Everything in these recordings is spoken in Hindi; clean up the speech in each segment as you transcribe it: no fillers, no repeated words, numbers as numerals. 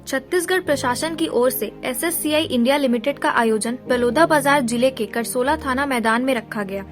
छत्तीसगढ़ प्रशासन की ओर से SSCI इंडिया लिमिटेड का आयोजन बलौदाबाजार जिले के करसोला थाना मैदान में रखा गया,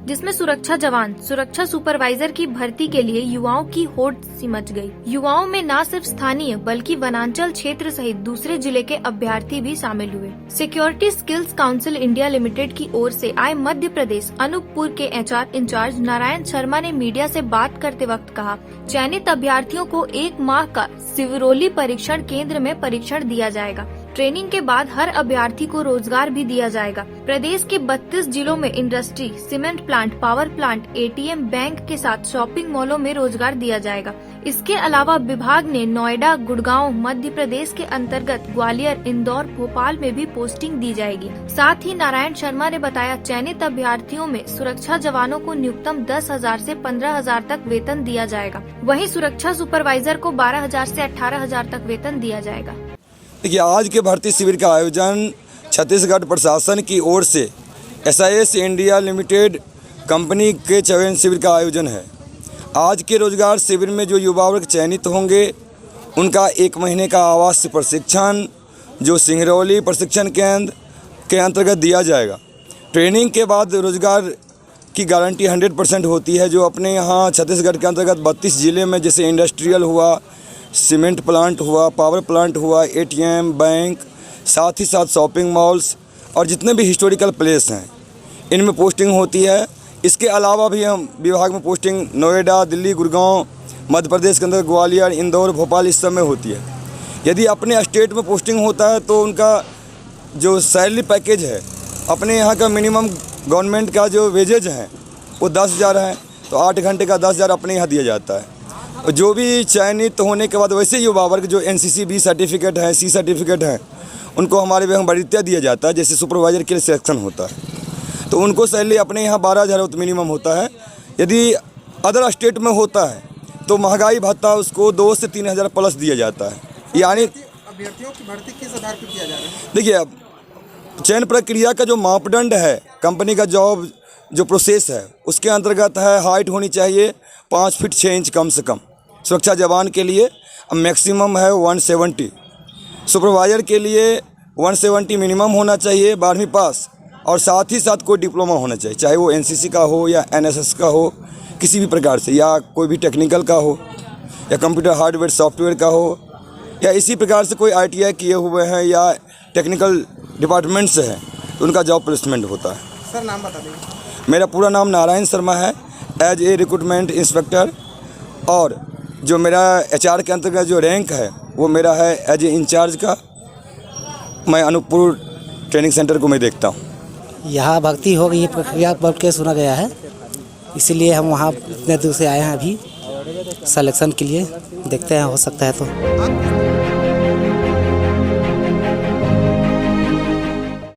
जिसमें सुरक्षा जवान, सुरक्षा सुपरवाइजर की भर्ती के लिए युवाओं की होड़ सिमट गई। युवाओं में न सिर्फ स्थानीय बल्कि वनांचल क्षेत्र सहित दूसरे जिले के अभ्यर्थी भी शामिल हुए। Security skills council India limited की ओर से आए मध्य प्रदेश अनूपपुर के HR इंचार्ज नारायण शर्मा ने मीडिया से बात करते वक्त कहा, चयनित अभ्यर्थियों को 1 माह का सिवरोली परीक्षण केंद्र में परीक्षण दिया जाएगा। ट्रेनिंग के बाद हर अभ्यर्थी को रोजगार भी दिया जाएगा। प्रदेश के 32 जिलों में industry, cement plant, power plant, ATM, bank के साथ शॉपिंग मॉलों में रोजगार दिया जाएगा। इसके अलावा विभाग ने नोएडा, गुड़गांव, मध्य प्रदेश के अंतर्गत ग्वालियर, इंदौर, भोपाल में भी पोस्टिंग दी जाएगी। साथ ही नारायण शर्मा ने बताया, चयनित अभ्यर्थियों में सुरक्षा जवानों को न्यूनतम 10,000 से 15,000 तक वेतन दिया जाएगा। वहीं सुरक्षा सुपरवाइजर को 12,000 से 18,000 तक वेतन दिया जाएगा। देखिए, आज के भर्ती शिविर का आयोजन छत्तीसगढ़ प्रशासन की ओर से SAS इंडिया लिमिटेड कंपनी के चयन शिविर का आयोजन है। आज के रोजगार शिविर में जो युवा वर्ग चयनित होंगे उनका 1 महीने का आवासीय प्रशिक्षण जो सिंगरौली प्रशिक्षण केंद्र के अंतर्गत दिया जाएगा। ट्रेनिंग के बाद रोजगार की गारंटी 100% होती है। जो अपने यहाँ छत्तीसगढ़ के अंतर्गत 32 जिले में जैसे इंडस्ट्रियल हुआ, सीमेंट प्लांट हुआ, पावर प्लांट हुआ, ATM, बैंक, साथ ही साथ शॉपिंग मॉल्स और जितने भी हिस्टोरिकल प्लेस हैं इनमें पोस्टिंग होती है। इसके अलावा भी हम विभाग में पोस्टिंग नोएडा, दिल्ली, गुड़गांव, मध्य प्रदेश के अंदर ग्वालियर, इंदौर, भोपाल इस सब में होती है। यदि अपने स्टेट में पोस्टिंग होता है तो उनका जो सैलरी पैकेज है, अपने यहाँ का मिनिमम गवर्नमेंट का जो वेजेज हैं वो 10,000 है, तो 8 घंटे का 10,000 अपने यहाँ दिया जाता है। जो भी चयनित होने के बाद वैसे युवा वर्ग जो NCC B सर्टिफिकेट है, C सर्टिफिकेट है, उनको हमारे विभाग में वरीयता दिया जाता है। जैसे सुपरवाइजर के लिए सिलेक्शन होता है तो उनको सैलरी अपने यहाँ 12,000 मिनिमम होता है। यदि अदर स्टेट में होता है तो महंगाई भत्ता उसको 2 से 3,000 प्लस दिया जाता है। यानी अभ्यर्थियों की भर्ती किस आधार पर किया जा रहा है? देखिए, चयन प्रक्रिया का जो मापदंड है, कंपनी का जॉब जो प्रोसेस है उसके अंतर्गत है, हाइट होनी चाहिए 5 फीट 6 इंच कम से कम सुरक्षा जवान के लिए, मैक्सिमम है 170। सुपरवाइजर के लिए 170 मिनिमम होना चाहिए, 12वीं पास, और साथ ही साथ कोई डिप्लोमा होना चाहिए, चाहे वो NCC का हो या NSS का हो, किसी भी प्रकार से, या कोई भी टेक्निकल का हो या कंप्यूटर हार्डवेयर सॉफ्टवेयर का हो, या इसी प्रकार से कोई ITI किए हुए हैं या टेक्निकल डिपार्टमेंट से हैं तो उनका जॉब प्लेसमेंट होता है। सर, नाम बता देंगे? मेरा पूरा नाम नारायण शर्मा है, एज ए रिक्रूटमेंट इंस्पेक्टर, और जो मेरा HR के अंतर्गत जो रैंक है वो मेरा है एज ए इंचार्ज का। मैं अनूपपुर ट्रेनिंग सेंटर को मैं देखता हूँ। यहाँ भर्ती हो गई प्रक्रिया बढ़ के सुना गया है, इसीलिए हम वहाँ इतने दूर से आए हैं अभी सिलेक्शन के लिए। देखते हैं, हो सकता है तो।